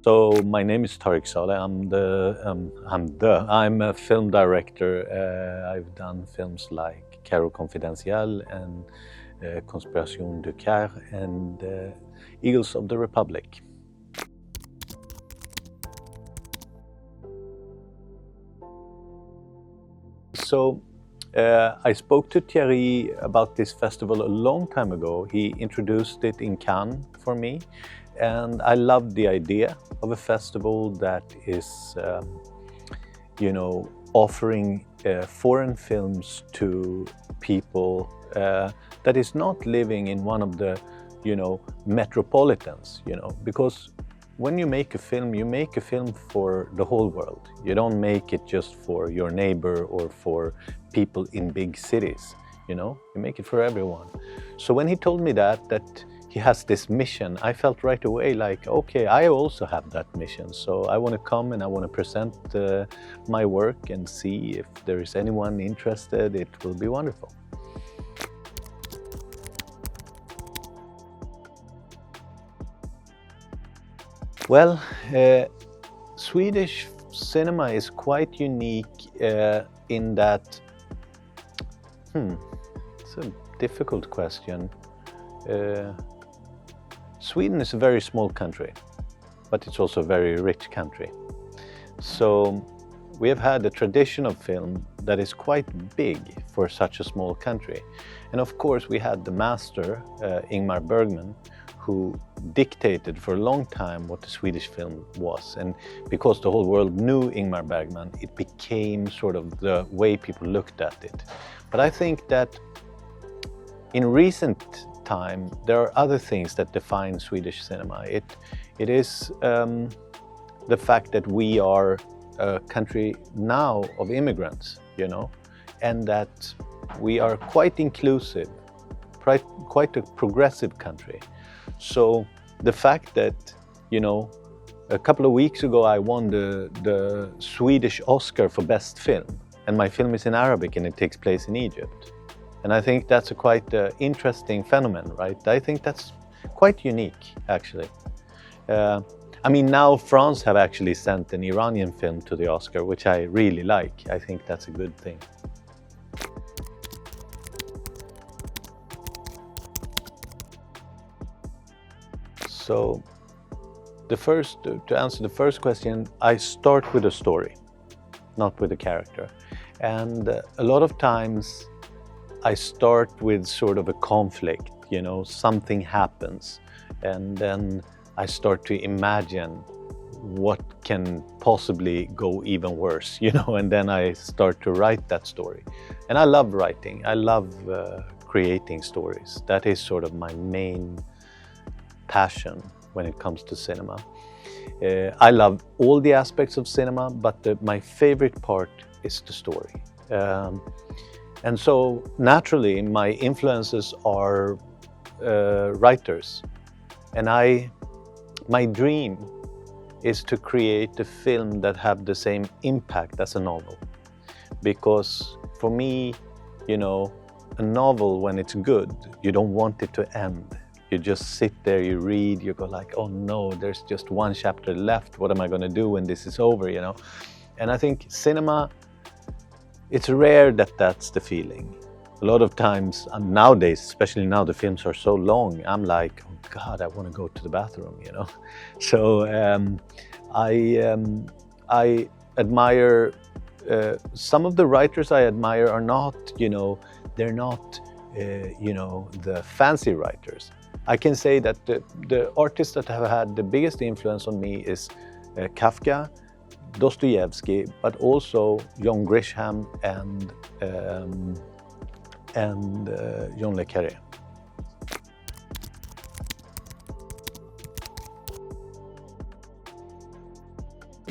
So my name is Tarik Saleh. I'm a film director. I've done films like Caro Confidential and Conspiration de Car and Eagles of the Republic. So I spoke to Thierry about this festival a long time ago. He introduced it in Cannes for me, and I loved the idea of a festival that is, offering foreign films to people that is not living in one of the, metropolitans, because when you make a film for the whole world. You don't make it just for your neighbor or for people in big cities, you make it for everyone. So when he told me that he has this mission, I felt right away like, okay, I also have that mission. So I want to come and I want to present my work and see if there is anyone interested. It will be wonderful. Well, Swedish cinema is quite unique in that, it's a difficult question. Sweden is a very small country, but it's also a very rich country. So we have had a tradition of film that is quite big for such a small country. And of course we had the master, Ingmar Bergman, who dictated for a long time what the Swedish film was. And because the whole world knew Ingmar Bergman, it became sort of the way people looked at it. But I think that in recent time, there are other things that define Swedish cinema. It is the fact that we are a country now of immigrants, and that we are quite inclusive, quite a progressive country. So the fact that, a couple of weeks ago I won the Swedish Oscar for Best Film, and my film is in Arabic and it takes place in Egypt. And I think that's a quite interesting phenomenon, right? I think that's quite unique, actually. Now France have actually sent an Iranian film to the Oscar, which I really like. I think that's a good thing. So to answer the first question, I start with a story, not with a character. And a lot of times I start with sort of a conflict, something happens, and then I start to imagine what can possibly go even worse, and then I start to write that story. And I love writing, I love creating stories. That is sort of my main passion when it comes to cinema. I love all the aspects of cinema, but my favorite part is the story. And so naturally my influences are writers, and my dream is to create a film that have the same impact as a novel, because for me, a novel, when it's good, you don't want it to end. You just sit there, you read, you go like, oh no, there's just one chapter left. What am I going to do when this is over, And I think cinema, it's rare that that's the feeling. A lot of times, nowadays, especially now the films are so long, I'm like, oh God, I want to go to the bathroom, So I admire, some of the writers I admire are not, they're not, the fancy writers. I can say that the artists that have had the biggest influence on me is Kafka, Dostoevsky, but also John Grisham and John le Carré.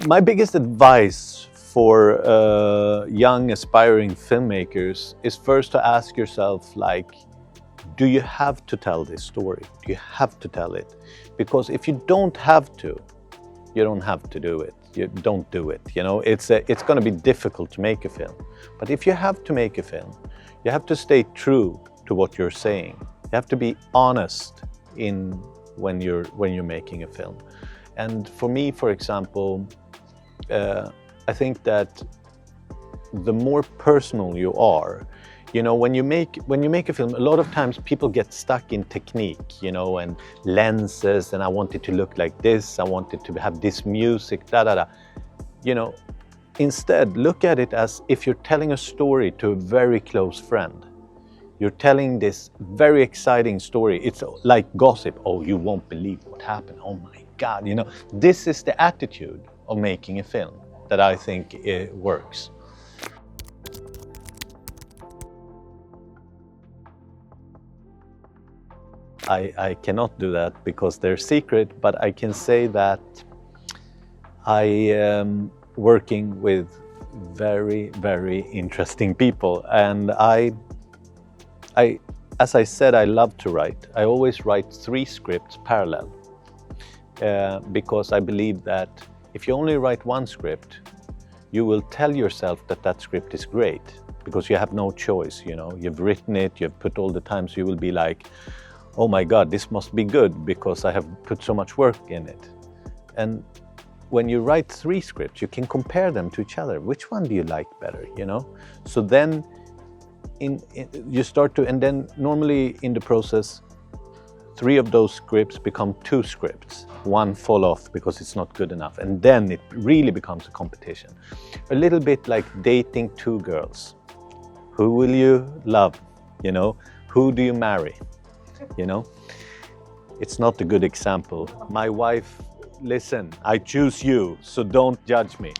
My biggest advice for young aspiring filmmakers is first to ask yourself, do you have to tell this story? Do you have to tell it? Because if you don't have to, you don't have to do it. You don't do it. It's going to be difficult to make a film. But if you have to make a film, you have to stay true to what you're saying. You have to be honest when you're making a film. And for me, for example, I think that the more personal you are, you know, when you make a film, a lot of times people get stuck in technique, you know, and lenses, and I want it to look like this, I want it to have this music, da da da. You know, instead, look at it as if you're telling a story to a very close friend. You're telling this very exciting story. It's like gossip. Oh, you won't believe what happened. Oh my God, you know. This is the attitude of making a film that I think it works. I cannot do that because they're secret, but I can say that I am working with very, very interesting people. And as I said, I love to write. I always write 3 scripts parallel because I believe that if you only write 1 script, you will tell yourself that that script is great because you have no choice, you know. You've written it, you've put all the time, so you will be like, oh my God, this must be good because I have put so much work in it. And when you write 3 scripts, you can compare them to each other. Which one do you like better, you know? So then you start to, and then normally in the process, 3 of those scripts become 2 scripts. 1 fall off because it's not good enough. And then it really becomes a competition. A little bit like dating 2 girls. Who will you love, you know? Who do you marry? You know, it's not a good example. My wife, listen, I choose you, so don't judge me.